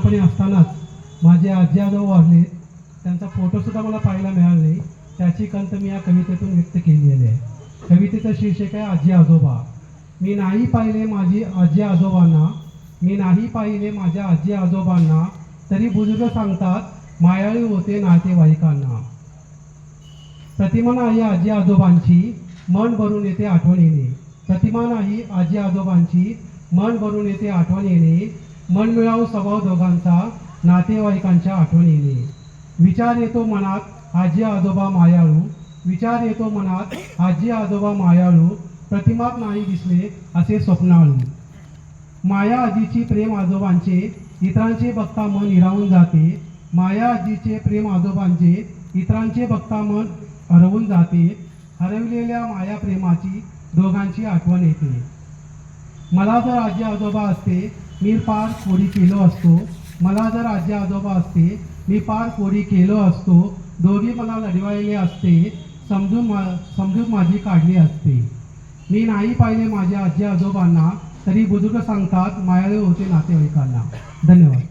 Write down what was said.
लहानपणी असतानाच माझे आजी आजोबा वारले, त्यांचा फोटोसुद्धा मला पाहायला मिळाला नाही. त्याची खंत मी या कवितेतून व्यक्त केलेली आहे. कवितेचं शीर्षक आहे आजी आजोबा. मी नाही पाहिले माझी आजी आजोबांना, मी नाही पाहिले माझ्या आजी आजोबांना, तरी बुजुर्ग सांगतात मायाळू होते नातेवाईकांना. प्रतिमा नाही आजी आजोबांची, मन भरून येते आठवणीने. प्रतिमा नाही आजी आजोबांची, मन भरून येते आठवणीने. मन मिळावू स्वभाव दोघांचा, नातेवाईकांच्या आठवणीने. विचार येतो मनात आजी आजोबा मायाळू, विचार येतो मनात आजी आजोबा मायाळू. प्रतिमात नाही दिसले असे स्वप्नाळू. माया आजीची प्रेम आजोबांचे, इतरांचे बघता मन हिरावून जाते. माया आजीचे प्रेम आजोबांचे, इतरांचे बघता मन हरवून जाते. हरवलेल्या माया प्रेमाची दोघांची आठवण येते. मला जर आजी आजोबा असते मी पार कोडी केलो असतो. मला जर आजी आजोबा असते मी पार कोडी केलो असतो. दोघी मला लढवायले असते, समजून माझी काढली असते. मी नाही पाहिले माझ्या आजी आजोबांना, तरी बुजुर्ग सांगतात मायाळू होते नातेवाईकांना. धन्यवाद.